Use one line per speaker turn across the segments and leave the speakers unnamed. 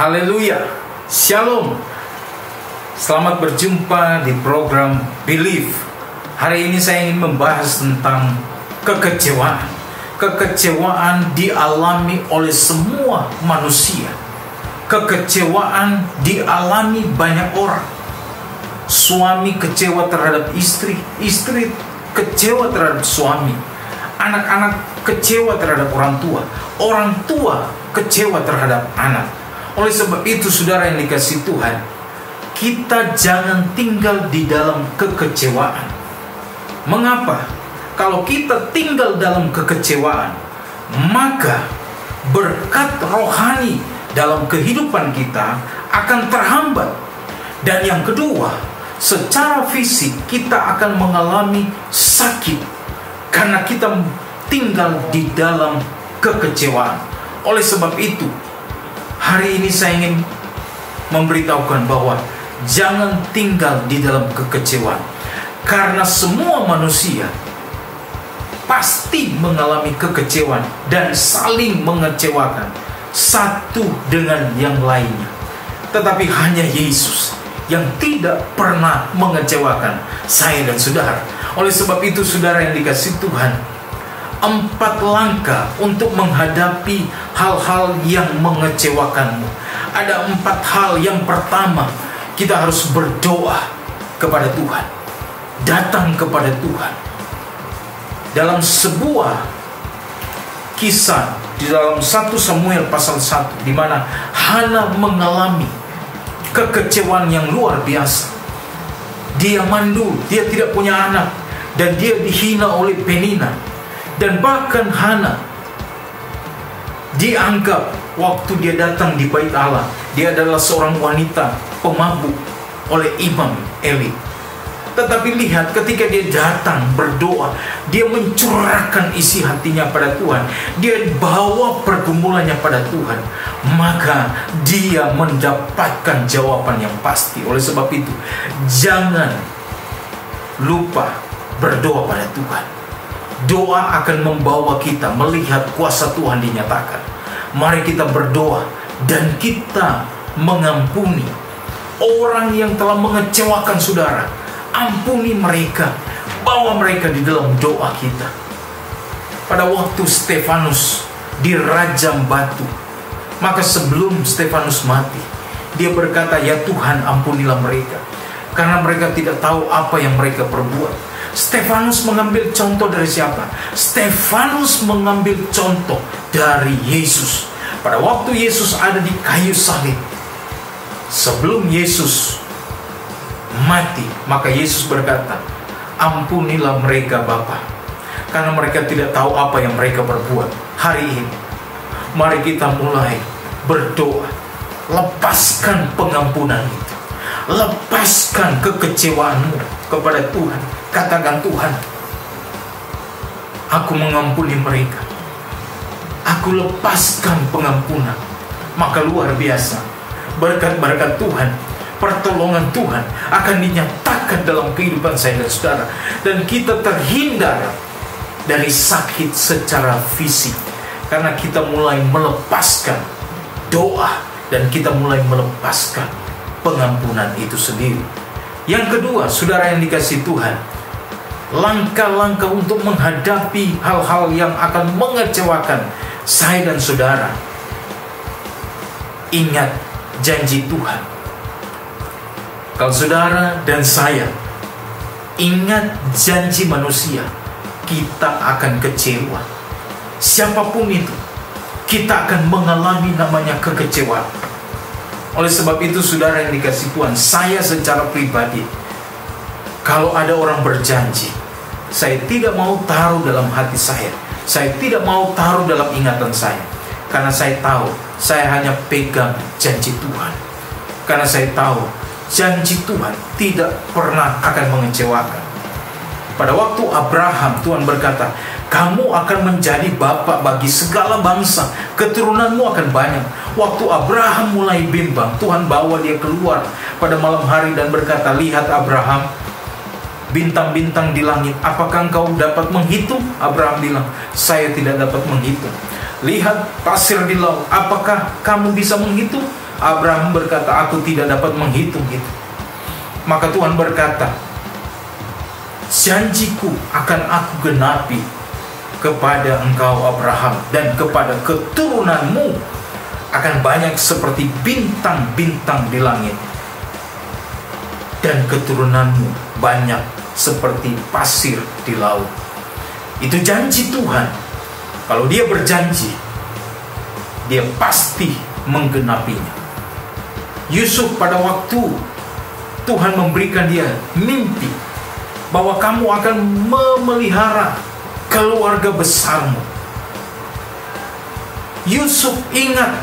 Haleluya, Shalom. Selamat berjumpa di program Believe. Hari ini saya ingin membahas tentang kekecewaan. Kekecewaan dialami oleh semua manusia. Kekecewaan dialami banyak orang. Suami kecewa terhadap istri, istri kecewa terhadap suami, anak-anak kecewa terhadap orang tua kecewa terhadap anak. Oleh sebab itu, saudara yang dikasihi Tuhan, kita jangan tinggal di dalam kekecewaan. Mengapa? Kalau kita tinggal dalam kekecewaan, maka berkat rohani dalam kehidupan kita akan terhambat. Dan yang kedua, secara fisik kita akan mengalami sakit karena kita tinggal di dalam kekecewaan. Oleh sebab itu, hari ini saya ingin memberitahukan bahwa jangan tinggal di dalam kekecewaan. Karena semua manusia pasti mengalami kekecewaan dan saling mengecewakan satu dengan yang lainnya. Tetapi hanya Yesus yang tidak pernah mengecewakan saya dan saudara. Oleh sebab itu, saudara yang dikasihi Tuhan, 4 langkah untuk menghadapi hal-hal yang mengecewakanmu. Ada 4 hal. Yang pertama, kita harus berdoa kepada Tuhan, datang kepada Tuhan. Dalam sebuah kisah di dalam 1 Samuel pasal 1, di mana Hana mengalami kekecewaan yang luar biasa. Dia mandul, dia tidak punya anak, dan dia dihina oleh Penina. Dan bahkan Hana dianggap waktu dia datang di bait Allah, dia adalah seorang wanita pemabuk oleh Imam Eli. Tetapi lihat, ketika dia datang berdoa, dia mencurahkan isi hatinya pada Tuhan, dia bawa pergumulannya pada Tuhan, maka dia mendapatkan jawaban yang pasti. Oleh sebab itu, jangan lupa berdoa pada Tuhan. Doa akan membawa kita melihat kuasa Tuhan dinyatakan. Mari kita berdoa dan kita mengampuni orang yang telah mengecewakan saudara. Ampuni mereka, bawa mereka di dalam doa kita. Pada waktu Stefanus dirajam batu, maka sebelum Stefanus mati, dia berkata, "Ya Tuhan, ampunilah mereka, karena mereka tidak tahu apa yang mereka perbuat." Stefanus mengambil contoh dari siapa? Stefanus mengambil contoh dari Yesus. Pada waktu Yesus ada di kayu salib, sebelum Yesus mati, maka Yesus berkata, "Ampunilah mereka Bapa, karena mereka tidak tahu apa yang mereka perbuat." Hari ini, mari kita mulai berdoa. Lepaskan pengampunan itu. Lepaskan kekecewaanmu kepada Tuhan. Katakan, "Tuhan, aku mengampuni mereka. Aku lepaskan pengampunan." Maka luar biasa, berkat-berkat Tuhan, pertolongan Tuhan akan dinyatakan dalam kehidupan saya dan saudara. Dan kita terhindar dari sakit secara fisik, karena kita mulai melepaskan doa dan kita mulai melepaskan pengampunan itu sendiri. Yang kedua, saudara yang dikasihi Tuhan, langkah-langkah untuk menghadapi hal-hal yang akan mengecewakan saya dan saudara. Ingat janji Tuhan. Kalau saudara dan saya ingat janji manusia, kita akan kecewa. Siapapun itu, kita akan mengalami namanya kekecewaan. Oleh sebab itu, saudara yang dikasihi Tuhan, saya secara pribadi, kalau ada orang berjanji, saya tidak mau taruh dalam hati saya. Saya tidak mau taruh dalam ingatan saya. Karena saya tahu, saya hanya pegang janji Tuhan. Karena saya tahu, janji Tuhan tidak pernah akan mengecewakan. Pada waktu Abraham, Tuhan berkata, "Kamu akan menjadi bapa bagi segala bangsa, keturunanmu akan banyak." Waktu Abraham mulai bimbang, Tuhan bawa dia keluar pada malam hari dan berkata, "Lihat Abraham, bintang-bintang di langit, apakah engkau dapat menghitung?" Abraham bilang, "Saya tidak dapat menghitung." "Lihat pasir di laut, apakah kamu bisa menghitung?" Abraham berkata, aku tidak dapat menghitung itu. Maka Tuhan berkata, janjiku akan aku genapi kepada engkau Abraham, dan kepada keturunanmu akan banyak seperti bintang-bintang di langit, dan keturunanmu banyak seperti pasir di laut. Itu janji Tuhan. Kalau Dia berjanji, Dia pasti menggenapinya. Yusuf pada waktu Tuhan memberikan dia mimpi bahwa kamu akan memelihara keluarga besarmu, Yusuf ingat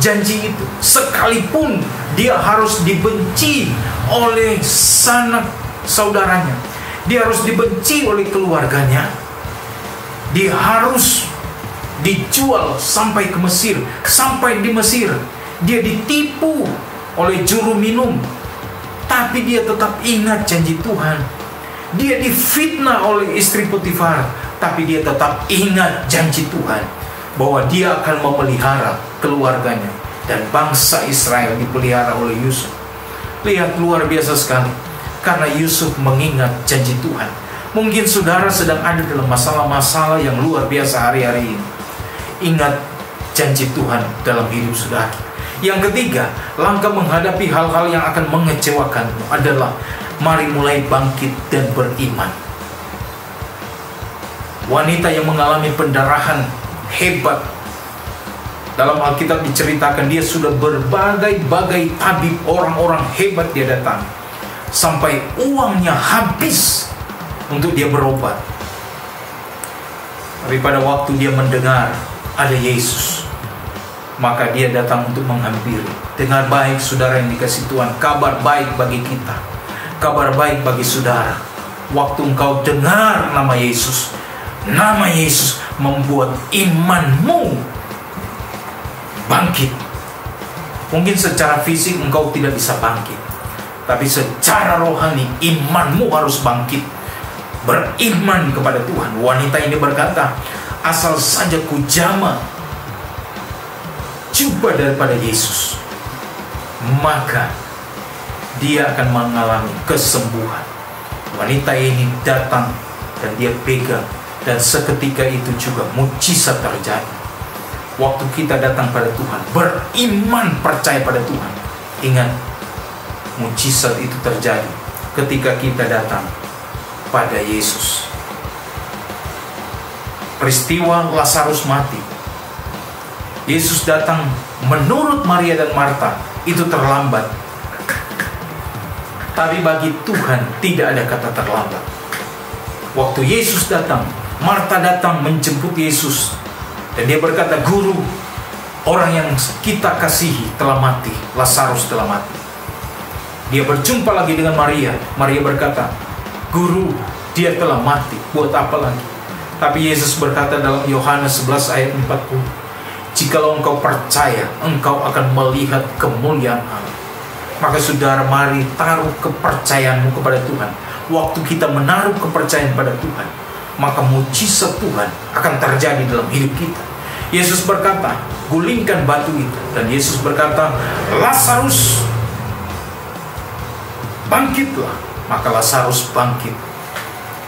janji itu, sekalipun dia harus dibenci oleh sanak saudaranya, dia harus dibenci oleh keluarganya, dia harus dijual sampai ke Mesir. Sampai di Mesir dia ditipu oleh juru minum, tapi dia tetap ingat janji Tuhan. Dia difitnah oleh istri Potifar, tapi dia tetap ingat janji Tuhan bahwa dia akan memelihara keluarganya, dan bangsa Israel dipelihara oleh Yusuf. Lihat, luar biasa sekali, karena Yusuf mengingat janji Tuhan. Mungkin saudara sedang ada dalam masalah-masalah yang luar biasa hari-hari ini. Ingat janji Tuhan dalam hidup saudara. Yang ketiga, langkah menghadapi hal-hal yang akan mengecewakanmu adalah mari mulai bangkit dan beriman. Wanita yang mengalami pendarahan hebat, dalam Alkitab diceritakan dia sudah berbagai-bagai tabib, orang-orang hebat dia datang, sampai uangnya habis untuk dia berobat. Tapi pada waktu dia mendengar ada Yesus, maka dia datang untuk menghampiri. Dengar baik saudara yang dikasih Tuhan, kabar baik bagi kita, kabar baik bagi saudara. Waktu engkau dengar nama Yesus membuat imanmu bangkit. Mungkin secara fisik engkau tidak bisa bangkit, tapi secara rohani imanmu harus bangkit. Beriman kepada Tuhan. Wanita ini berkata, asal saja ku jama jubah daripada Yesus, maka dia akan mengalami kesembuhan. Wanita ini datang dan dia pegang, dan seketika itu juga mujizat terjadi. Waktu kita datang pada Tuhan, beriman, percaya pada Tuhan, ingat, mujizat itu terjadi ketika kita datang pada Yesus. Peristiwa Lazarus mati, Yesus datang, menurut Maria dan Marta itu terlambat, tapi bagi Tuhan tidak ada kata terlambat. Waktu Yesus datang, Marta datang menjemput Yesus, dan dia berkata, Guru, orang yang kita kasihi telah mati, Lazarus telah mati. Dia berjumpa lagi dengan Maria. Maria berkata, Guru, dia telah mati, buat apa lagi? Tapi Yesus berkata dalam Yohanes 11 ayat 40, jikalau engkau percaya, engkau akan melihat kemuliaan Allah. Maka saudara, mari taruh kepercayaanmu kepada Tuhan. Waktu kita menaruh kepercayaan pada Tuhan, maka mujizat Tuhan akan terjadi dalam hidup kita. Yesus berkata, gulingkan batu itu. Dan Yesus berkata, Lazarus, bangkitlah. Maka Lazarus bangkit.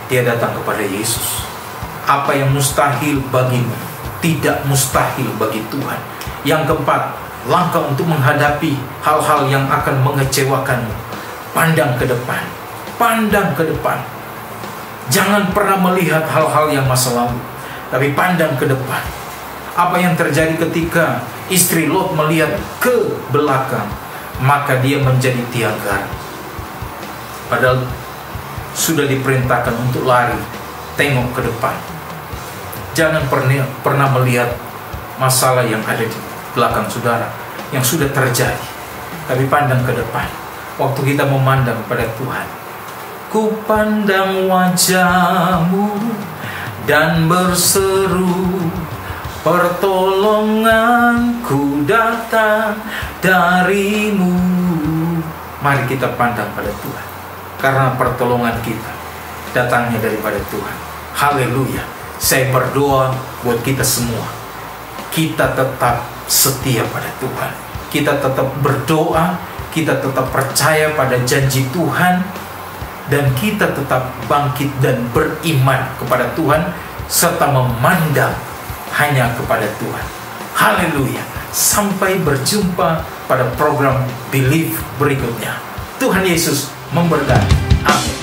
Dia datang kepada Yesus. Apa yang mustahil bagimu tidak mustahil bagi Tuhan. Yang keempat, langkah untuk menghadapi hal-hal yang akan mengecewakanmu. Pandang ke depan. Pandang ke depan. Jangan pernah melihat hal-hal yang masa lalu, tapi pandang ke depan. Apa yang terjadi ketika istri Lot melihat ke belakang, maka dia menjadi tiagar. Padahal sudah diperintahkan untuk lari, tengok ke depan. Jangan pernah melihat masalah yang ada di belakang saudara, yang sudah terjadi, tapi pandang ke depan. Waktu kita memandang pada Tuhan, ku pandang wajah-Mu dan berseru, pertolonganku datang dari-Mu. Mari kita pandang pada Tuhan, karena pertolongan kita datangnya daripada Tuhan. Haleluya. Saya berdoa buat kita semua, kita tetap setia pada Tuhan. kita tetap berdoa, kita tetap percaya pada janji Tuhan, dan kita tetap bangkit dan beriman kepada Tuhan, serta memandang hanya kepada Tuhan. Haleluya. Sampai berjumpa pada program Believe berikutnya. Tuhan Yesus memberkati. Amin.